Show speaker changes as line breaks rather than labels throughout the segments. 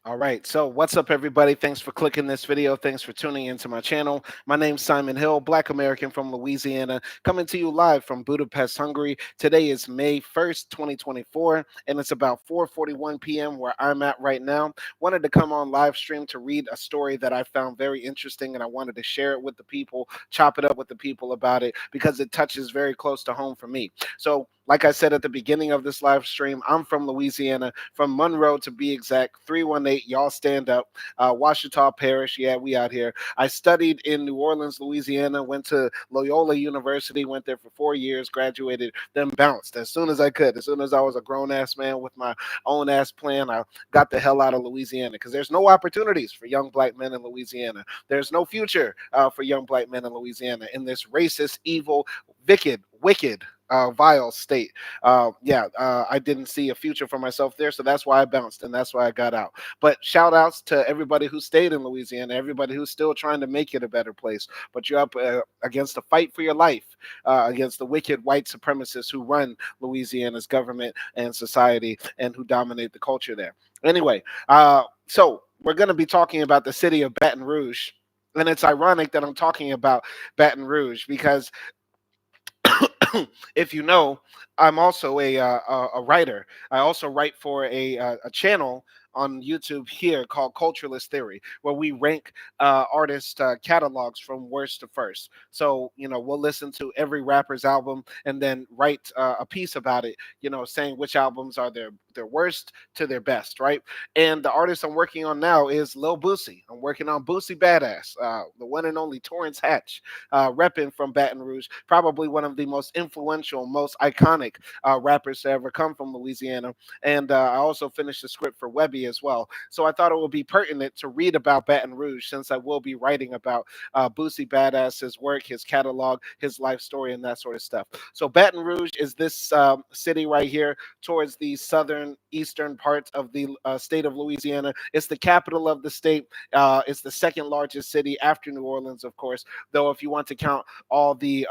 All right, so what's up, everybody? Thanks for clicking this video. Thanks for tuning into my channel. My name's Simon Hill, Black American from Louisiana, coming to you live from Budapest, Hungary. Today is May 1st, 2024, and it's about 4:41 p.m. where I'm at right now. Wanted to come on live stream to read a story that I found very interesting, and I wanted to share it with the people, chop it up with the people about it, because it touches very close to home for me. So, like I said at the beginning of this live stream, I'm from Louisiana, from Monroe to be exact, 318. Y'all stand up. Washita Parish, yeah, we out here. I studied in New Orleans, Louisiana, went to Loyola University, went there for 4 years, graduated, then bounced as soon as I could. As soon as I was a grown ass man with my own ass plan, I got the hell out of Louisiana because there's no opportunities for young black men in Louisiana. There's no future for young black men in Louisiana in this racist, evil, wicked, vile state. I didn't see a future for myself there, so that's why I bounced and that's why I got out. But shout outs to everybody who stayed in Louisiana, everybody who's still trying to make it a better place. But you're up against a fight for your life, against the wicked white supremacists who run Louisiana's government and society and who dominate the culture there. Anyway, so we're going to be talking about the city of Baton Rouge. And it's ironic that I'm talking about Baton Rouge because if you know, I'm also a writer. I also write for a channel on YouTube here called Culturalist Theory, where we rank artist catalogs from worst to first. So we'll listen to every rapper's album and then write a piece about it. Saying which albums are their worst to their best, right? And the artist I'm working on now is Lil Boosie. I'm working on Boosie Badass, the one and only Torrance Hatch, repping from Baton Rouge, probably one of the most influential, most iconic rappers to ever come from Louisiana. And I also finished the script for Webby as well. So I thought it would be pertinent to read about Baton Rouge since I will be writing about Boosie Badass, his work, his catalog, his life story, and that sort of stuff. So Baton Rouge is this city right here towards the southern eastern parts of the state of Louisiana. It's the capital of the state. It's the second largest city after New Orleans, of course, though if you want to count all the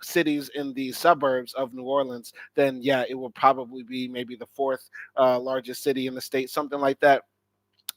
cities in the suburbs of New Orleans, then yeah, it will probably be maybe the fourth largest city in the state, something like that.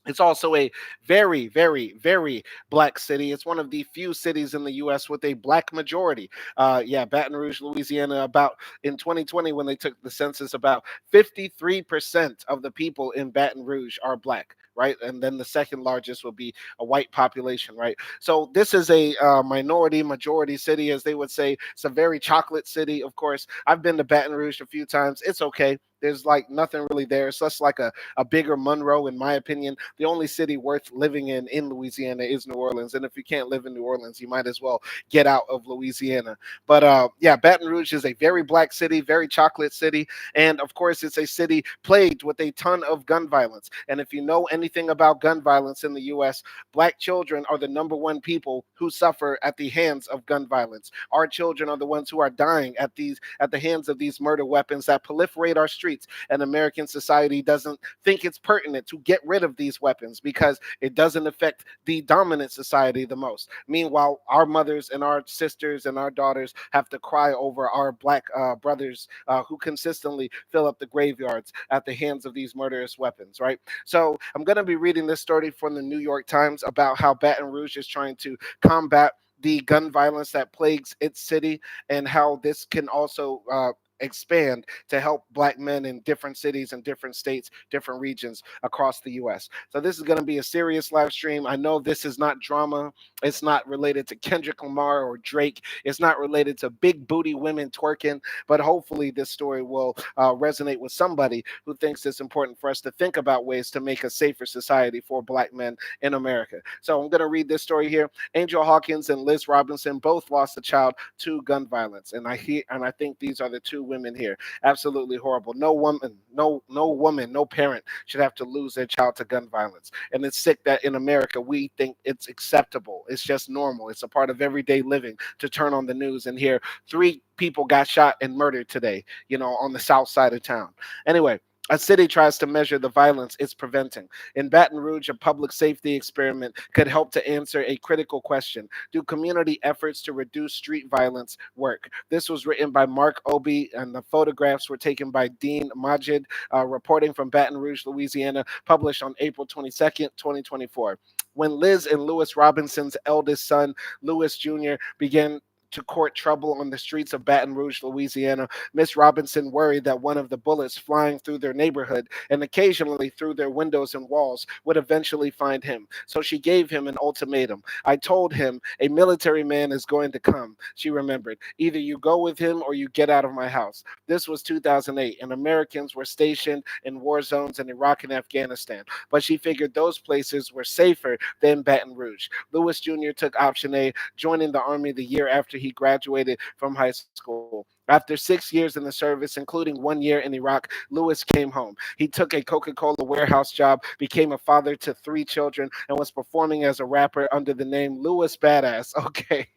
It's also a very, very, very black city. It's one of the few cities in the U.S. with a black majority. Baton Rouge, Louisiana, about in 2020, when they took the census, about 53% of the people in Baton Rouge are black. Right. And then the second largest will be a white population. Right. So this is a minority majority city, as they would say. It's a very chocolate city. Of course, I've been to Baton Rouge a few times. It's okay. There's like nothing really there. It's just like a bigger Monroe, in my opinion. The only city worth living in Louisiana is New Orleans. And if you can't live in New Orleans, you might as well get out of Louisiana. But Baton Rouge is a very black city, very chocolate city. And of course, it's a city plagued with a ton of gun violence. And if you know anything about gun violence in the U.S., black children are the number one people who suffer at the hands of gun violence. Our children are the ones who are dying at the hands of these murder weapons that proliferate our streets. And American society doesn't think it's pertinent to get rid of these weapons because it doesn't affect the dominant society the most. Meanwhile, our mothers and our sisters and our daughters have to cry over our black brothers who consistently fill up the graveyards at the hands of these murderous weapons, right? So I'm going to be reading this story from the New York Times about how Baton Rouge is trying to combat the gun violence that plagues its city and how this can also expand to help black men in different cities and different states, different regions across the US. So this is going to be a serious live stream. I know this is not drama. It's not related to Kendrick Lamar or Drake. It's not related to big booty women twerking, but hopefully this story will resonate with somebody who thinks it's important for us to think about ways to make a safer society for black men in America. So I'm going to read this story here. Angel Hawkins and Liz Robinson both lost a child to gun violence, and I think these are the two women here. Absolutely horrible. No woman, no parent should have to lose their child to gun violence. And it's sick that in America we think it's acceptable. It's just normal. It's a part of everyday living to turn on the news and hear three people got shot and murdered today, on the south side of town. Anyway, A city tries to measure the violence it's preventing. In Baton Rouge, a public safety experiment could help to answer a critical question. Do community efforts to reduce street violence work? This was written by Mark Obi, and the photographs were taken by Dean Majid, reporting from Baton Rouge, Louisiana, published on April 22nd, 2024. When Liz and Lewis Robinson's eldest son, Lewis Jr., began to court trouble on the streets of Baton Rouge, Louisiana, Miss Robinson worried that one of the bullets flying through their neighborhood and occasionally through their windows and walls would eventually find him. So she gave him an ultimatum. I told him a military man is going to come, she remembered. Either you go with him or you get out of my house. This was 2008, and Americans were stationed in war zones in Iraq and Afghanistan. But she figured those places were safer than Baton Rouge. Lewis Jr. took option A, joining the Army the year after he graduated from high school. After 6 years in the service, including 1 year in Iraq, Lewis came home. He took a Coca-Cola warehouse job, became a father to 3 children, and was performing as a rapper under the name Lewis Badass. Okay.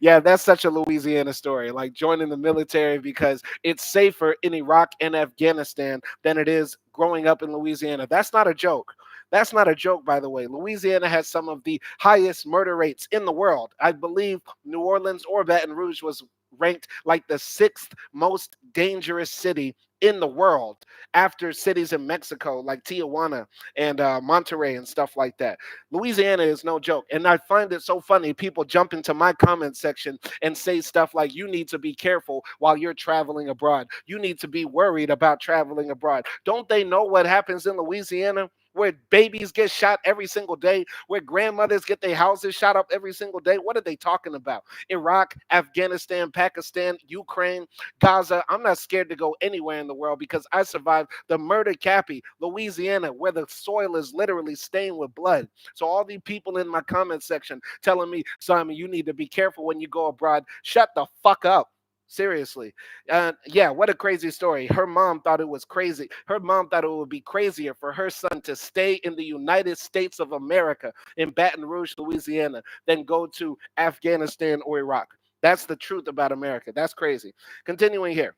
Yeah, that's such a Louisiana story. Like joining the military because it's safer in Iraq and Afghanistan than it is growing up in Louisiana. That's not a joke. That's not a joke, by the way. Louisiana has some of the highest murder rates in the world. I believe New Orleans or Baton Rouge was ranked like the sixth most dangerous city in the world after cities in Mexico like Tijuana and Monterrey and stuff like that. Louisiana is no joke. And I find it so funny. People jump into my comment section and say stuff like, you need to be careful while you're traveling abroad. You need to be worried about traveling abroad. Don't they know what happens in Louisiana? Where babies get shot every single day, where grandmothers get their houses shot up every single day. What are they talking about? Iraq, Afghanistan, Pakistan, Ukraine, Gaza. I'm not scared to go anywhere in the world because I survived the murder cappy, Louisiana, where the soil is literally stained with blood. So all these people in my comment section telling me, Simon, you need to be careful when you go abroad. Shut the fuck up. Seriously. Yeah, what a crazy story. Her mom thought it was crazy. Her mom thought it would be crazier for her son to stay in the United States of America in Baton Rouge, Louisiana, than go to Afghanistan or Iraq. That's the truth about America. That's crazy. Continuing here.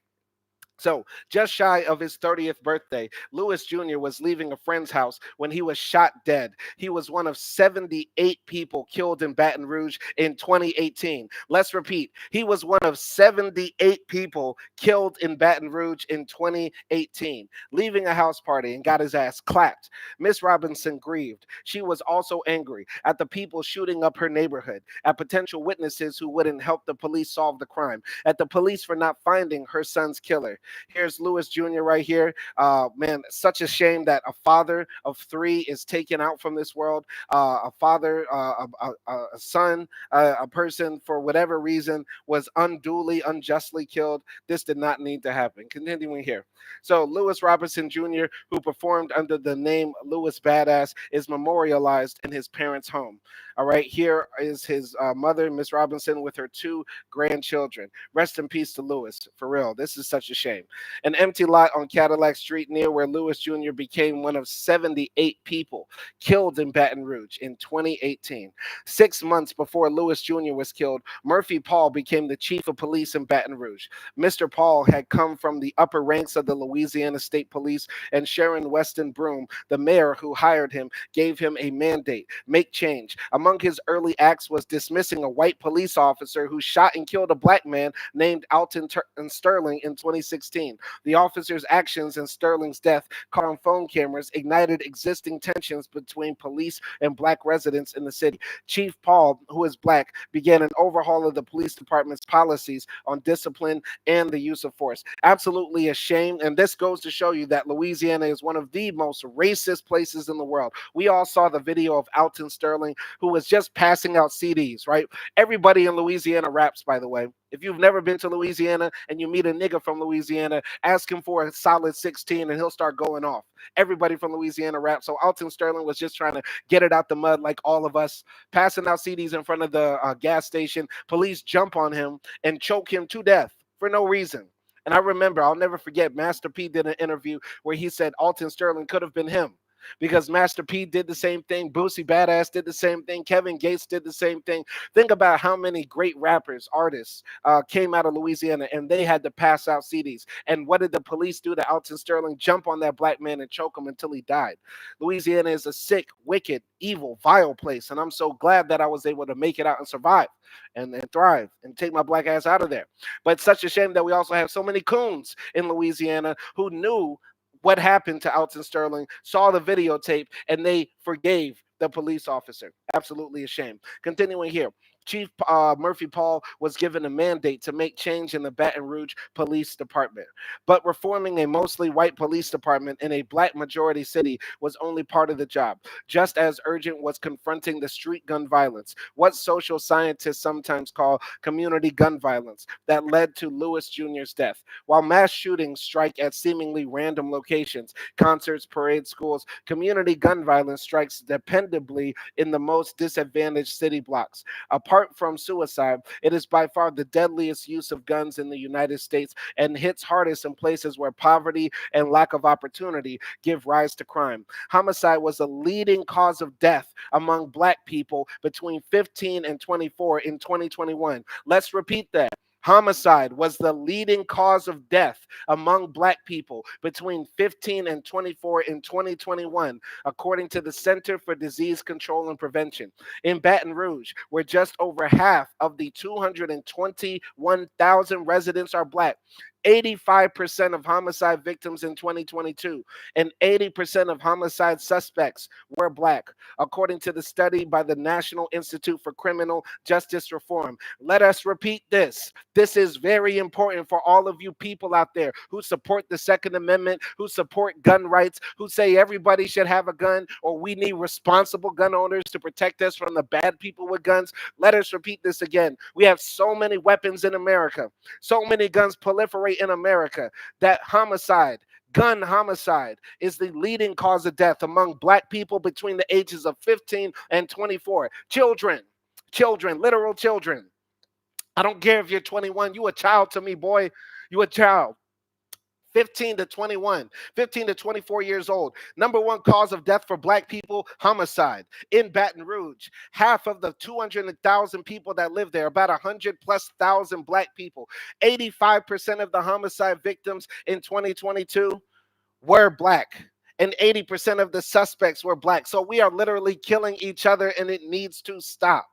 So, just shy of his 30th birthday, Lewis Jr. was leaving a friend's house when he was shot dead. He was one of 78 people killed in Baton Rouge in 2018. Let's repeat. He was one of 78 people killed in Baton Rouge in 2018, leaving a house party and got his ass clapped. Miss Robinson grieved. She was also angry at the people shooting up her neighborhood, at potential witnesses who wouldn't help the police solve the crime, at the police for not finding her son's killer. Here's Lewis Jr. right here. Man, such a shame that a father of 3 is taken out from this world. A father, a son, a person for whatever reason was unduly, unjustly killed. This did not need to happen. Continuing here. So Lewis Robinson Jr., who performed under the name Lewis Badass, is memorialized in his parents' home. All right, here is his mother, Miss Robinson, with her 2 grandchildren. Rest in peace to Lewis, for real. This is such a shame. An empty lot on Cadillac Street near where Lewis Jr. became one of 78 people killed in Baton Rouge in 2018. 6 months before Lewis Jr. was killed, Murphy Paul became the chief of police in Baton Rouge. Mr. Paul had come from the upper ranks of the Louisiana State Police, and Sharon Weston Broom, the mayor who hired him, gave him a mandate: make change. Among his early acts was dismissing a white police officer who shot and killed a black man named Alton Sterling in 2016. The officer's actions and Sterling's death, caught on phone cameras, ignited existing tensions between police and black residents in the city. Chief Paul, who is black, began an overhaul of the police department's policies on discipline and the use of force. Absolutely a shame, and this goes to show you that Louisiana is one of the most racist places in the world. We all saw the video of Alton Sterling, who was just passing out CDs, right? Everybody in Louisiana raps, by the way. If you've never been to Louisiana and you meet a nigga from Louisiana, ask him for a solid 16 and he'll start going off. Everybody from Louisiana raps. So Alton Sterling was just trying to get it out the mud like all of us, passing out CDs in front of the gas station. Police jump on him and choke him to death for no reason. And I remember, I'll never forget, Master P did an interview where he said Alton Sterling could have been him. because Master P did the same thing, Boosie Badass did the same thing, Kevin Gates did the same thing. Think about how many great rappers, artists came out of Louisiana and they had to pass out CDs. And what did the police do to Alton Sterling? Jump on that black man and choke him until he died. Louisiana is a sick, wicked, evil, vile place. And I'm so glad that I was able to make it out and survive and thrive and take my black ass out of there. But it's such a shame that we also have so many coons in Louisiana who knew what happened to Alton Sterling, saw the videotape, and they forgave the police officer. Absolutely a shame. Continuing here. Chief Murphy Paul was given a mandate to make change in the Baton Rouge Police Department. But reforming a mostly white police department in a black majority city was only part of the job. Just as urgent was confronting the street gun violence, what social scientists sometimes call community gun violence, that led to Lewis Jr.'s death. While mass shootings strike at seemingly random locations, concerts, parades, schools, community gun violence strikes dependably in the most disadvantaged city blocks. Apart from suicide, it is by far the deadliest use of guns in the United States and hits hardest in places where poverty and lack of opportunity give rise to crime. Homicide was the leading cause of death among black people between 15 and 24 in 2021. Let's repeat that. Homicide was the leading cause of death among black people between 15 and 24 in 2021, according to the Center for Disease Control and Prevention. In Baton Rouge, where just over half of the 221,000 residents are black, 85% of homicide victims in 2022 and 80% of homicide suspects were black, according to the study by the National Institute for Criminal Justice Reform. Let us repeat this. This is very important for all of you people out there who support the Second Amendment, who support gun rights, who say everybody should have a gun or we need responsible gun owners to protect us from the bad people with guns. Let us repeat this again. We have so many weapons in America, so many guns proliferate in America, that gun homicide, is the leading cause of death among black people between the ages of 15 and 24. Children, literal children. I don't care if you're 21, you a child to me, boy. You a child. 15 to 21, 15 to 24 years old. Number one cause of death for black people, homicide. In Baton Rouge, half of the 200,000 people that live there, about 100 plus thousand black people, 85% of the homicide victims in 2022 were black. And 80% of the suspects were black. So we are literally killing each other and it needs to stop.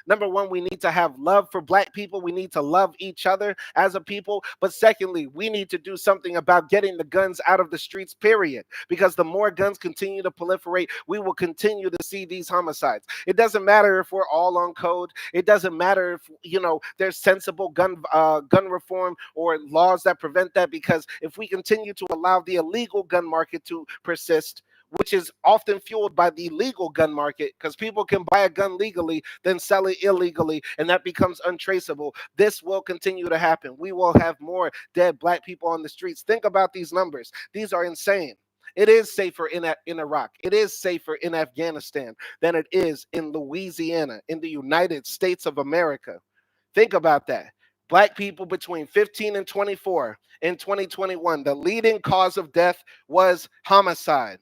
Number one, we need to have love for black people. We need to love each other as a people. But secondly, we need to do something about getting the guns out of the streets, period. Because the more guns continue to proliferate, we will continue to see these homicides. It doesn't matter if we're all on code. It doesn't matter if, there's sensible gun reform or laws that prevent that. Because if we continue to allow the illegal gun market to persist, which is often fueled by the legal gun market, because people can buy a gun legally, then sell it illegally, and that becomes untraceable. This will continue to happen. We will have more dead black people on the streets. Think about these numbers. These are insane. It is safer in Iraq. It is safer in Afghanistan than it is in Louisiana, in the United States of America. Think about that. Black people between 15 and 24 in 2021, the leading cause of death was homicide.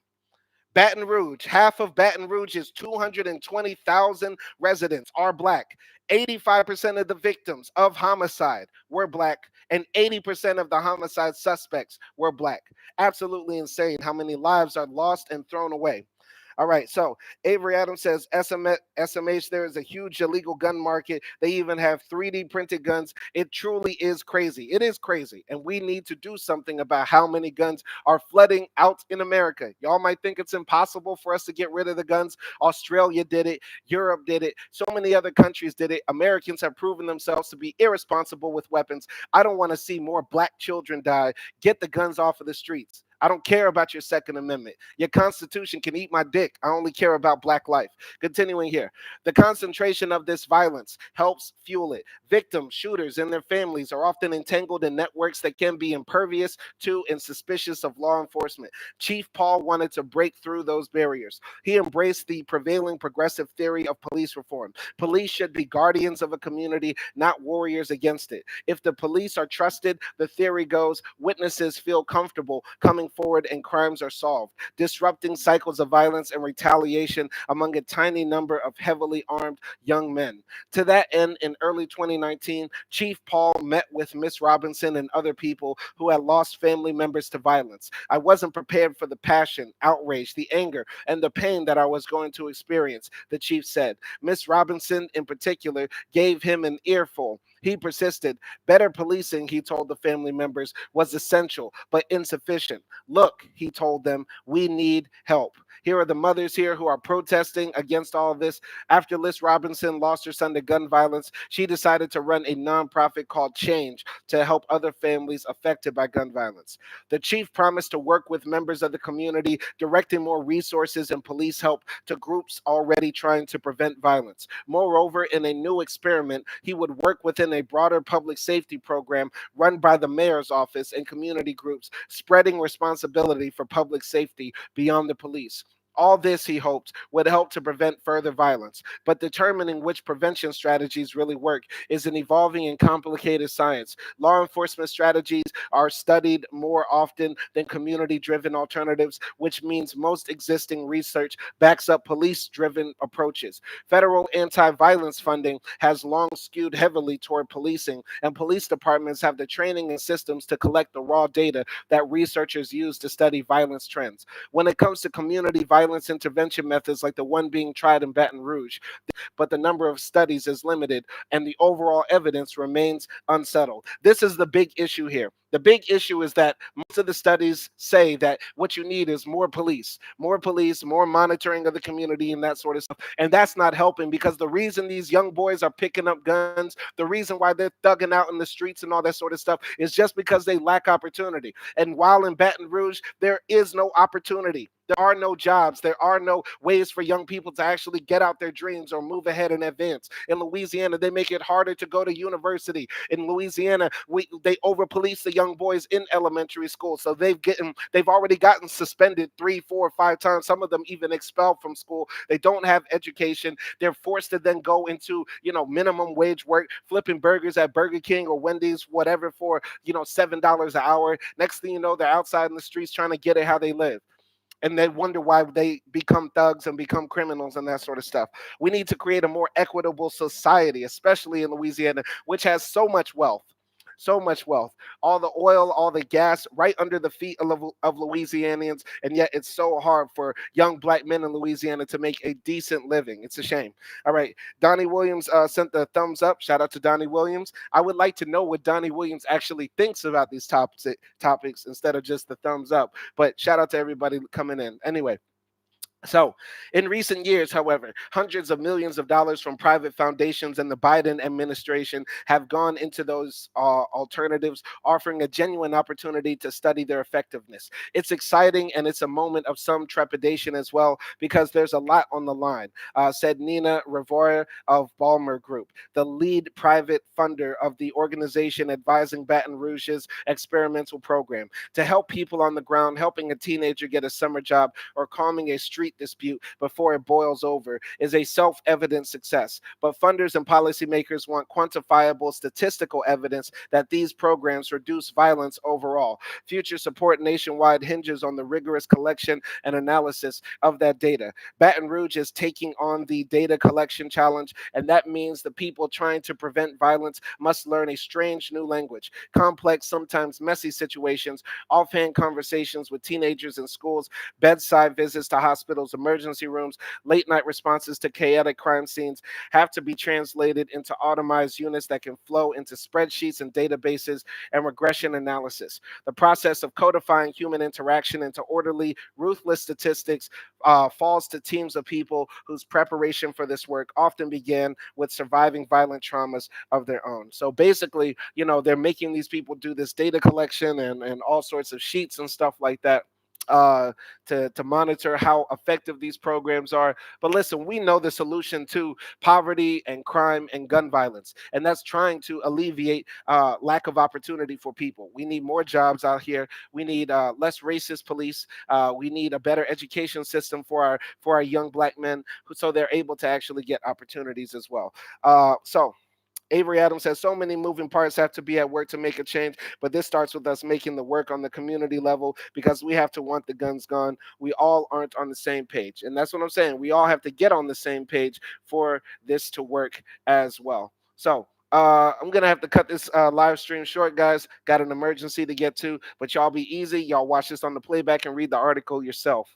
Baton Rouge, half of Baton Rouge's 220,000 residents are black. 85% of the victims of homicide were black, and 80% of the homicide suspects were black. Absolutely insane how many lives are lost and thrown away. All right, so Avery Adams says SMH, there is a huge illegal gun market. They even have 3D printed guns. It truly is crazy. It is crazy. And we need to do something about how many guns are flooding out in America. Y'all might think it's impossible for us to get rid of the guns. Australia did it. Europe did it. So many other countries did it. Americans have proven themselves to be irresponsible with weapons. I don't want to see more black children die. Get the guns off of the streets. I don't care about your Second Amendment. Your Constitution can eat my dick. I only care about black life. Continuing here. The concentration of this violence helps fuel it. Victims, shooters, and their families are often entangled in networks that can be impervious to and suspicious of law enforcement. Chief Paul wanted to break through those barriers. He embraced the prevailing progressive theory of police reform. Police should be guardians of a community, not warriors against it. If the police are trusted, the theory goes, witnesses feel comfortable coming moving forward and crimes are solved, disrupting cycles of violence and retaliation among a tiny number of heavily armed young men. To that end, in early 2019, Chief Paul met with Miss Robinson and other people who had lost family members to violence. I wasn't prepared for the passion, outrage, the anger, and the pain that I was going to experience, the chief said. Miss Robinson, in particular, gave him an earful. He persisted. Better policing, he told the family members, was essential but insufficient. Look, he told them, we need help. Here are the mothers here who are protesting against all of this. After Liz Robinson lost her son to gun violence, she decided to run a nonprofit called Change to help other families affected by gun violence. The chief promised to work with members of the community, directing more resources and police help to groups already trying to prevent violence. Moreover, in a new experiment, he would work within a broader public safety program run by the mayor's office and community groups, spreading responsibility for public safety beyond the police. All this, he hoped, would help to prevent further violence. But determining which prevention strategies really work is an evolving and complicated science. Law enforcement strategies are studied more often than community driven alternatives, which means most existing research backs up police driven approaches. Federal anti violence funding has long skewed heavily toward policing, and police departments have the training and systems to collect the raw data that researchers use to study violence trends. When it comes to community violence intervention methods like the one being tried in Baton Rouge, but the number of studies is limited and the overall evidence remains unsettled. This is the big issue here. The big issue is that most of the studies say that what you need is more police, more monitoring of the community, and that sort of stuff. And that's not helping because the reason these young boys are picking up guns, the reason why they're thugging out in the streets and all that sort of stuff is just because they lack opportunity. And while in Baton Rouge, there is no opportunity. There are no jobs. There are no ways for young people to actually get out their dreams or move ahead and advance. In Louisiana, they make it harder to go to university. In Louisiana, they over police the young boys in elementary school. So they've already gotten suspended 3, 4, 5 times. Some of them even expelled from school. They don't have education. They're forced to then go into, minimum wage work, flipping burgers at Burger King or Wendy's, whatever, for, $7 an hour. Next thing you know, they're outside in the streets trying to get it how they live, and they wonder why they become thugs and become criminals and that sort of stuff. We need to create a more equitable society, especially in Louisiana, which has so much wealth. So much wealth, all the oil, all the gas right under the feet of Louisianians, and yet it's so hard for young black men in Louisiana to make a decent living. It's a shame. All right, Donnie Williams sent the thumbs up. Shout out to Donnie Williams. I would like to know what Donnie Williams actually thinks about these topics instead of just the thumbs up. But shout out to everybody coming in. Anyway, so, in recent years, however, hundreds of millions of dollars from private foundations and the Biden administration have gone into those alternatives, offering a genuine opportunity to study their effectiveness. It's exciting and it's a moment of some trepidation as well because there's a lot on the line, said Nina Rivera of Balmer Group, the lead private funder of the organization advising Baton Rouge's experimental program to help people on the ground, helping a teenager get a summer job or calming a street dispute before it boils over is a self-evident success. But funders and policymakers want quantifiable statistical evidence that these programs reduce violence overall. Future support nationwide hinges on the rigorous collection and analysis of that data. Baton Rouge is taking on the data collection challenge, and that means the people trying to prevent violence must learn a strange new language, complex, sometimes messy situations, offhand conversations with teenagers in schools, bedside visits to hospitals, emergency rooms, late night responses to chaotic crime scenes have to be translated into automized units that can flow into spreadsheets and databases and regression analysis. The process of codifying human interaction into orderly, ruthless statistics falls to teams of people whose preparation for this work often began with surviving violent traumas of their own. So basically, they're making these people do this data collection and all sorts of sheets and stuff like that to monitor how effective these programs are. But listen, we know the solution to poverty and crime and gun violence, and that's trying to alleviate lack of opportunity for people. We need more jobs out here. We need less racist police. We need a better education system for our young black men, so they're able to actually get opportunities as well. So Avery Adams says so many moving parts have to be at work to make a change, but this starts with us making the work on the community level because we have to want the guns gone. We all aren't on the same page. And that's what I'm saying. We all have to get on the same page for this to work as well. So, I'm gonna have to cut this live stream short, guys. Got an emergency to get to, but y'all be easy. Y'all watch this on the playback and read the article yourself.